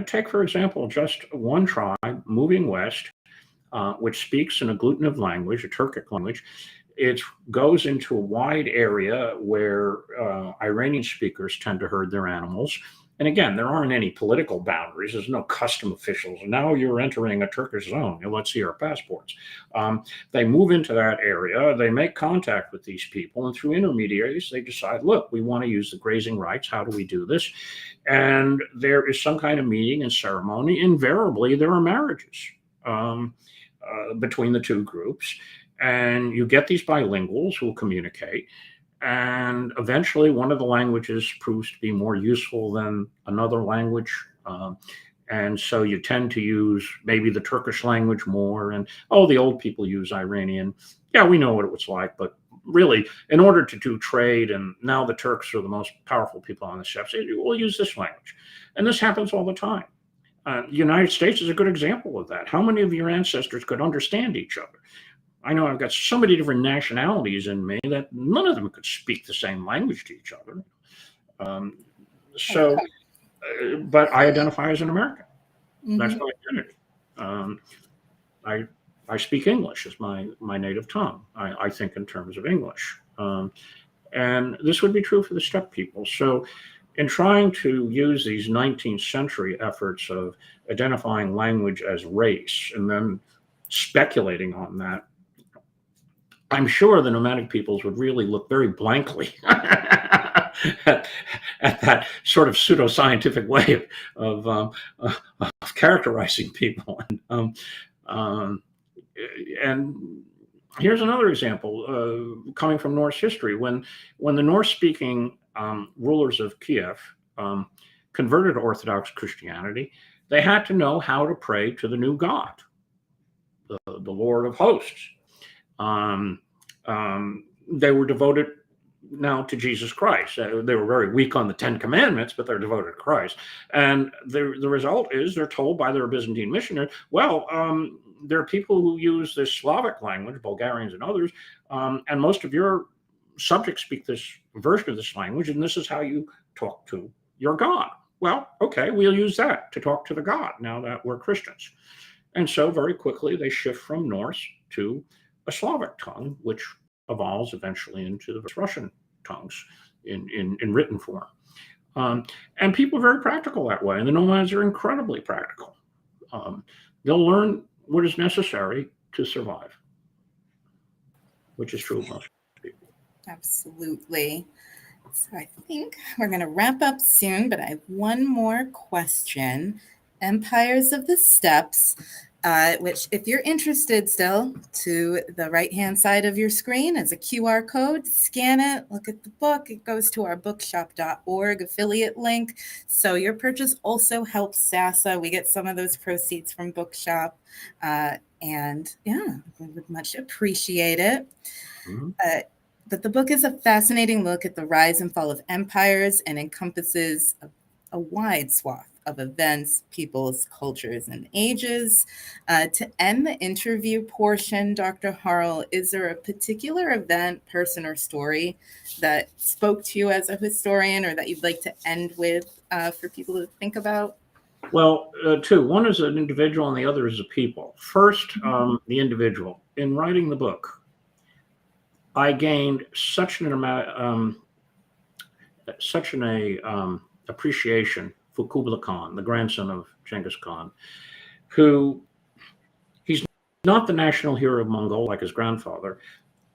take, for example, just one tribe moving west, which speaks an agglutinative language, a Turkic language. It goes into a wide area where Iranian speakers tend to herd their animals. And again, there aren't any political boundaries. There's no custom officials. Now you're entering a Turkish zone. Let's see our passports. They move into that area. They make contact with these people. And through intermediaries, they decide, look, we want to use the grazing rights. How do we do this? And there is some kind of meeting and ceremony. Invariably, there are marriages between the two groups. And you get these bilinguals who will communicate. And eventually, one of the languages proves to be more useful than another language. And so you tend to use maybe the Turkish language more. And, the old people use Iranian. Yeah, we know what it was like. But really, in order to do trade, and now the Turks are the most powerful people on the steppes, we'll use this language. And this happens all the time. The United States is a good example of that. How many of your ancestors could understand each other? I know I've got so many different nationalities in me that none of them could speak the same language to each other. But I identify as an American. That's my identity. I speak English as my native tongue. I think in terms of English. And this would be true for the steppe people. So in trying to use these 19th century efforts of identifying language as race and then speculating on that, I'm sure the nomadic peoples would really look very blankly at, at that sort of pseudoscientific way of characterizing people. Um, and here's another example coming from Norse history. When the Norse-speaking rulers of Kiev converted to Orthodox Christianity, they had to know how to pray to the new God, the Lord of hosts. They were devoted now to Jesus Christ. They were very weak on the Ten Commandments, but they're devoted to Christ. And the result is they're told by their Byzantine missionaries, well, there are people who use this Slavic language, Bulgarians and others, and most of your subjects speak this version of this language, and this is how you talk to your God. Well, okay, we'll use that to talk to the God now that we're Christians. And so very quickly they shift from Norse to a Slavic tongue, which evolves eventually into the Russian tongues in written form. And people are very practical that way, and the nomads are incredibly practical. They'll learn what is necessary to survive, which is true of most people. Absolutely. So I think we're going to wrap up soon, but I have one more question. Empires of the Steppes, which if you're interested still, to the right-hand side of your screen is a QR code. Scan it, look at the book. It goes to our bookshop.org affiliate link. So your purchase also helps SASA. We get some of those proceeds from Bookshop. And yeah, we would much appreciate it. Mm-hmm. But the book is a fascinating look at the rise and fall of empires and encompasses a wide swath of events, peoples, cultures, and ages. To end the interview portion, Dr. Harl, is there a particular event, person, or story that spoke to you as a historian or that you'd like to end with for people to think about? Well, two. One is an individual and the other is a people. First, the individual. In writing the book, I gained such an appreciation for Kubla Khan, the grandson of Genghis Khan, who he's not the national hero of Mongolia like his grandfather.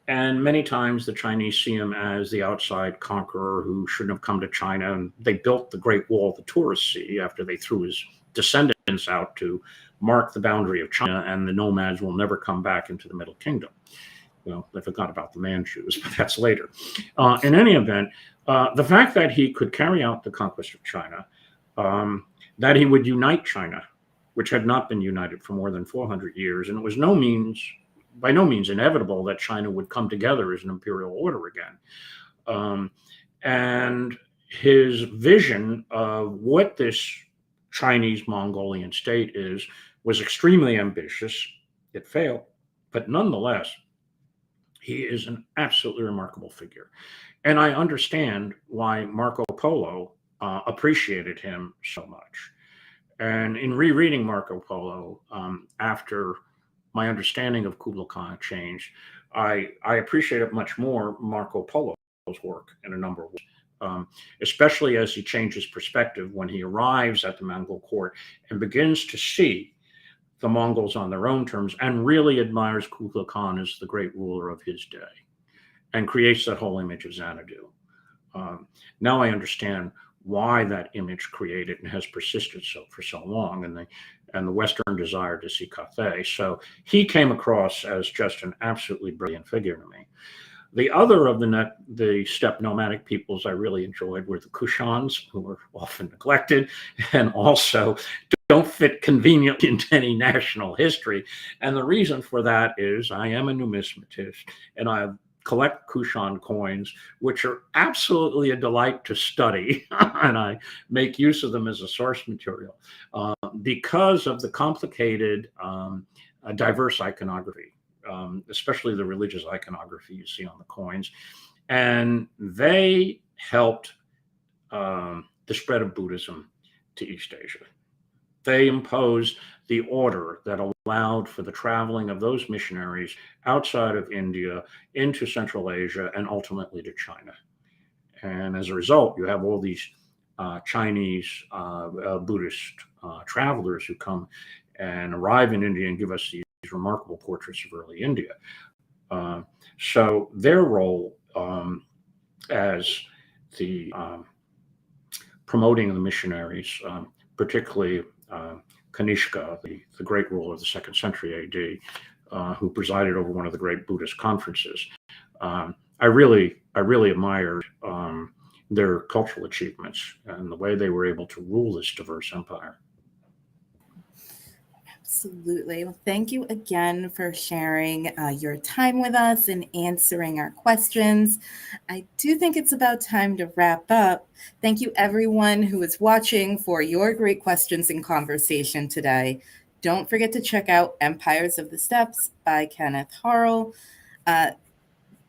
And many times the Chinese see him as the outside conqueror who shouldn't have come to China. And they built the Great Wall the tourists see after they threw his descendants out to mark the boundary of China, and the nomads will never come back into the Middle Kingdom. Well, they forgot about the Manchus, but that's later. In any event, the fact that he could carry out the conquest of China, that he would unite China, which had not been united for more than 400 years, and it was by no means inevitable that China would come together as an imperial order again. And his vision of what this Chinese Mongolian state was extremely ambitious. It failed, but nonetheless, he is an absolutely remarkable figure. And I understand why Marco Polo appreciated him so much. And in rereading Marco Polo, after my understanding of Kubla Khan changed, I appreciated much more Marco Polo's work in a number of ways, especially as he changes perspective when he arrives at the Mongol court and begins to see the Mongols on their own terms and really admires Kubla Khan as the great ruler of his day and creates that whole image of Xanadu. Now I understand why that image created and has persisted for so long, and the Western desire to see Cathay. So he came across as just an absolutely brilliant figure to me. The other of the steppe nomadic peoples I really enjoyed were the Kushans, who were often neglected and also don't fit conveniently into any national history. And the reason for that is I am a numismatist, and I collect Kushan coins, which are absolutely a delight to study, and I make use of them as a source material because of the complicated, diverse iconography, especially the religious iconography you see on the coins. And they helped the spread of Buddhism to East Asia. They imposed the order that allowed for the traveling of those missionaries outside of India into Central Asia and ultimately to China. And as a result, you have all these Chinese Buddhist travelers who come and arrive in India and give us these remarkable portraits of early India. So their role as the promoting the missionaries, particularly Kanishka, the great ruler of the 2nd century AD, who presided over one of the great Buddhist conferences. I really admired their cultural achievements and the way they were able to rule this diverse empire. Absolutely. Well, thank you again for sharing your time with us and answering our questions. I do think it's about time to wrap up. Thank you, everyone who is watching, for your great questions and conversation today. Don't forget to check out Empires of the Steppes by Kenneth Harl.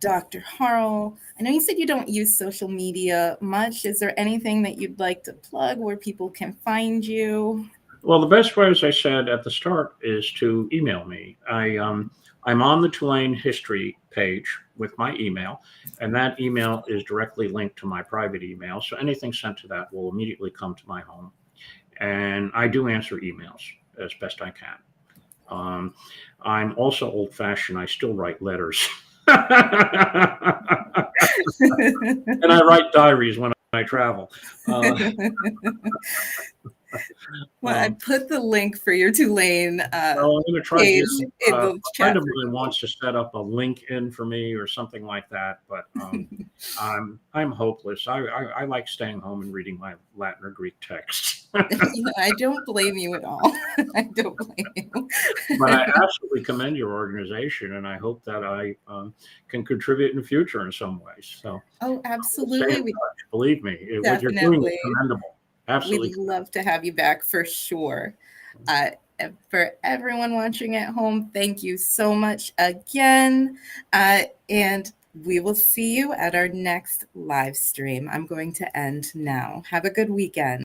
Dr. Harl, I know you said you don't use social media much. Is there anything that you'd like to plug where people can find you? Well, the best way, as I said at the start, is to email me. I'm on the Tulane history page with my email, and that email is directly linked to my private email. So anything sent to that will immediately come to my home. And I do answer emails as best I can. I'm also old-fashioned. I still write letters. And I write diaries when I travel. Well, I put the link for your Tulane I'm going to try page to. in the A chat. friend of mine wants to set up a link in for me or something like that, but I'm hopeless. I like staying home and reading my Latin or Greek texts. I don't blame you at all. I don't blame you. But I absolutely commend your organization, and I hope that I can contribute in the future in some ways. So, oh, absolutely. Believe me, what you're doing is commendable. Absolutely. We'd love to have you back for sure. For everyone watching at home, thank you so much again. And we will see you at our next live stream. I'm going to end now. Have a good weekend.